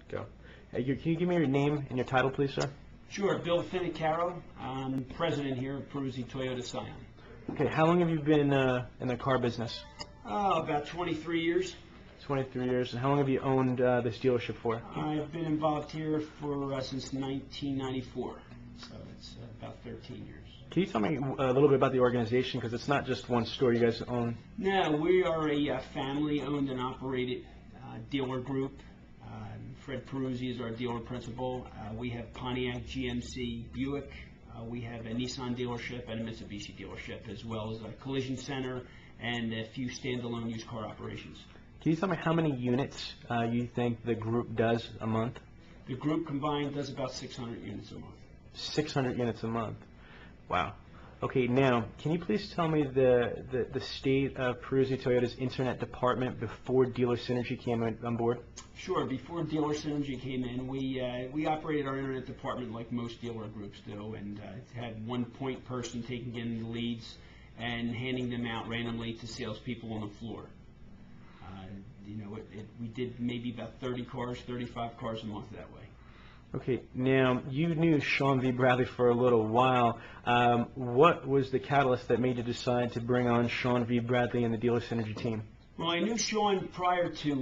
Go. Can you give me your name and your title, please, sir? Sure, Bill Finocchiaro. I'm president here of Peruzzi Toyota Scion. Okay, how long have you been in the car business? About 23 years. 23 years. And how long have you owned this dealership for? I've been involved here for since 1994, so it's about 13 years. Can you tell me a little bit about the organization? Because it's not just one store you guys own. No, we are a family-owned and operated dealer group. Fred Peruzzi is our dealer principal. We have Pontiac, GMC, Buick. We have a Nissan dealership and a Mitsubishi dealership, as well as a collision center and a few standalone used car operations. Can you tell me how many units you think the group does a month? The group combined does about 600 units a month. 600 units a month. Wow. Okay, now, can you please tell me the state of Peruzzi Toyota's internet department before Dealer Synergy came on board? Sure. Before Dealer Synergy came in, we operated our internet department like most dealer groups do, and had one point person taking in the leads and handing them out randomly to salespeople on the floor. We did maybe about 30 cars, 35 cars a month that way. Okay, now you knew Sean V. Bradley for a little while. What was the catalyst that made you decide to bring on Sean V. Bradley and the Dealer Synergy team? Well, I knew Sean prior to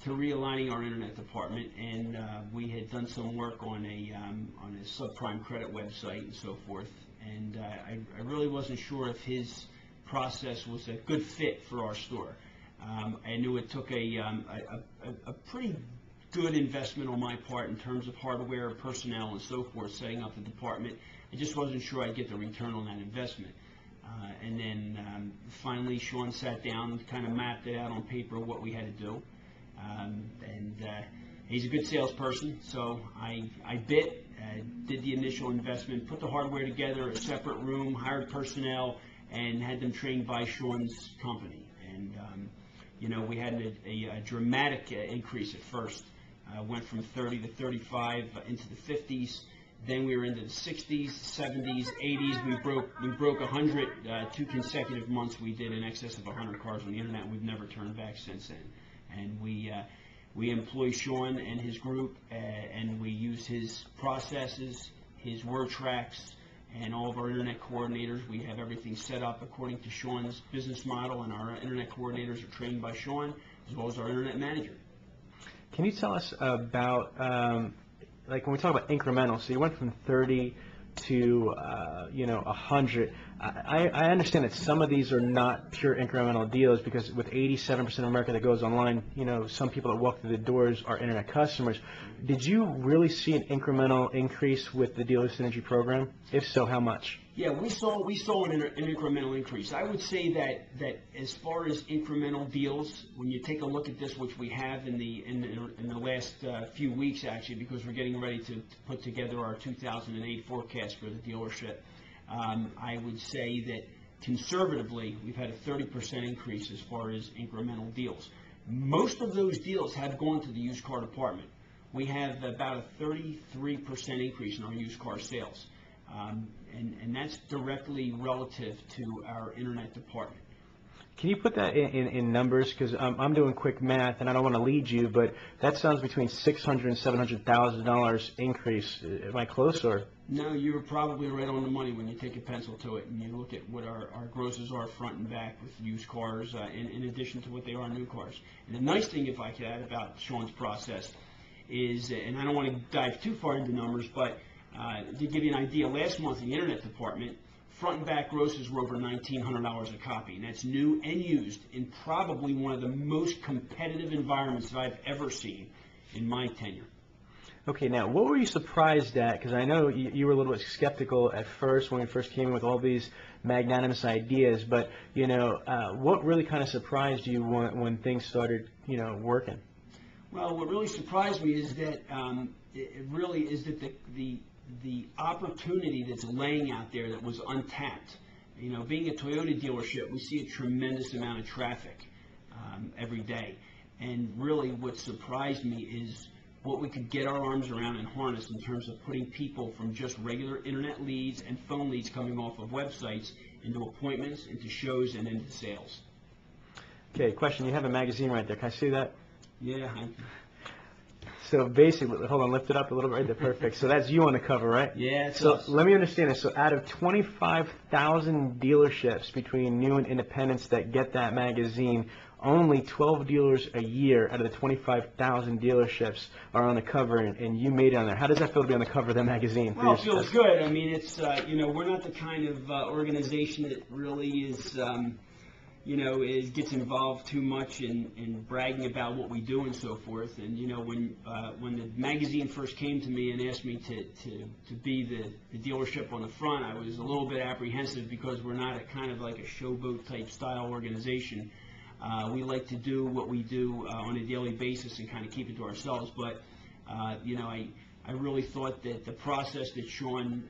realigning our internet department, and we had done some work on a subprime credit website and so forth. And I really wasn't sure if his process was a good fit for our store. I knew it took a pretty good investment on my part in terms of hardware, personnel, and so forth, setting up the department. I just wasn't sure I'd get the return on that investment. And then finally Sean sat down, kind of mapped it out on paper what we had to do. He's a good salesperson, so I bit, did the initial investment, put the hardware together, a separate room, hired personnel, and had them trained by Sean's company. And we had a dramatic increase at first. Went from 30 to 35 into the 50s. Then we were into the 60s, 70s, 80s. We broke 100. 2 consecutive months we did in excess of 100 cars on the internet. We've never turned back since then. And we employ Sean and his group, and we use his processes, his word tracks, and all of our internet coordinators. We have everything set up according to Sean's business model, and our internet coordinators are trained by Sean, as well as our internet manager. Can you tell us about, like when we talk about incremental, so you went from 30 to, 100. I understand that some of these are not pure incremental deals because with 87% of America that goes online, some people that walk through the doors are internet customers. Did you really see an incremental increase with the Dealer Synergy program? If so, how much? Yeah, we saw an incremental increase. I would say that as far as incremental deals, when you take a look at this, which we have in the last few weeks actually, because we're getting ready to put together our 2008 forecast for the dealership, I would say that conservatively we've had a 30% increase as far as incremental deals. Most of those deals have gone to the used car department. We have about a 33% increase in our used car sales. And that's directly relative to our internet department. Can you put that in numbers? Because I'm doing quick math, and I don't want to lead you, but that sounds between $600,000 and $700,000 increase. Am I close, or? No, you were probably right on the money when you take a pencil to it and you look at what our grosses are front and back with used cars, in addition to what they are new cars. And the nice thing, if I could add, about Sean's process is, and I don't want to dive too far into numbers, but to give you an idea, last month in the internet department, front and back grosses were over $1,900 a copy, and that's new and used in probably one of the most competitive environments that I've ever seen in my tenure. Okay, now what were you surprised at? Because I know you were a little bit skeptical at first when we first came in with all these magnanimous ideas, but what really kind of surprised you when things started working? Well, what really surprised me is that the opportunity that's laying out there that was untapped. Being a Toyota dealership, we see a tremendous amount of traffic every day. And really what surprised me is what we could get our arms around and harness in terms of putting people from just regular internet leads and phone leads coming off of websites into appointments, into shows, and into sales. Okay, question. You have a magazine right there. Can I see that? Yeah. So basically, hold on, lift it up a little bit right there, perfect. So that's you on the cover, right? Yeah, it's So us. let me understand this. So out of 25,000 dealerships between new and independents that get that magazine, only 12 dealers a year out of the 25,000 dealerships are on the cover, and you made it on there. How does that feel to be on the cover of that magazine? Well, it feels good. I mean, it's, we're not the kind of organization that really is, gets involved too much in bragging about what we do and so forth. And, when the magazine first came to me and asked me to be the dealership on the front, I was a little bit apprehensive because we're not a kind of like a showboat type style organization. We like to do what we do on a daily basis and kind of keep it to ourselves. But, I really thought that the process that Sean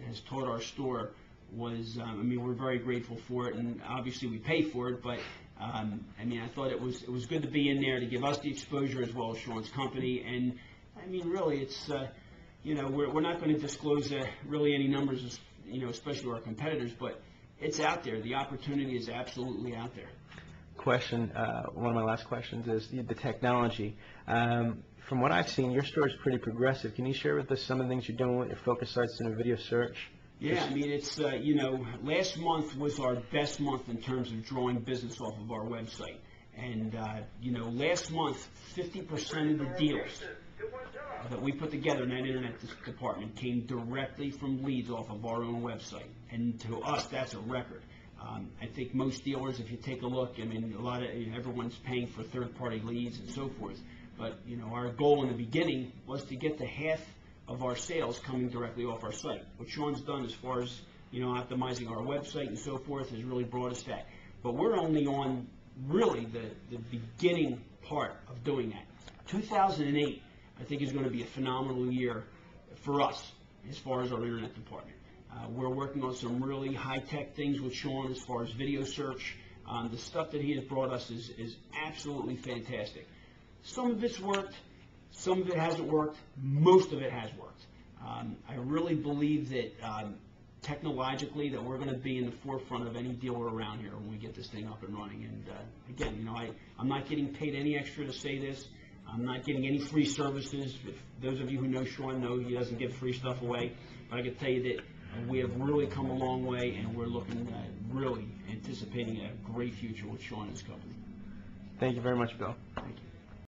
has taught our store was, we're very grateful for it, and obviously we pay for it, but, I thought it was good to be in there to give us the exposure as well as Sean's company. And, really, it's, we're not going to disclose really any numbers, especially to our competitors, but it's out there. The opportunity is absolutely out there. Question, one of my last questions is the technology. From what I've seen, your store is pretty progressive. Can you share with us some of the things you're doing with your focus sites and video search? Yeah, it's, last month was our best month in terms of drawing business off of our website. And, last month, 50% of the deals that we put together in that internet department came directly from leads off of our own website. And to us, that's a record. I think most dealers, if you take a look, everyone's paying for third-party leads and so forth. But, our goal in the beginning was to get to half of our sales coming directly off our site. What Sean's done as far as, optimizing our website and so forth has really brought us that. But we're only on really the beginning part of doing that. 2008, I think, is going to be a phenomenal year for us as far as our internet department. We're working on some really high-tech things with Sean as far as video search. The stuff that he has brought us is absolutely fantastic. Some of it's worked, some of it hasn't worked, most of it has worked. I really believe that technologically that we're going to be in the forefront of any dealer around here when we get this thing up and running. And again, I'm not getting paid any extra to say this. I'm not getting any free services. If those of you who know Sean know he doesn't give free stuff away. But I can tell you that we have really come a long way, and we're looking really anticipating a great future with Sean and his company. Thank you very much, Bill. Thank you.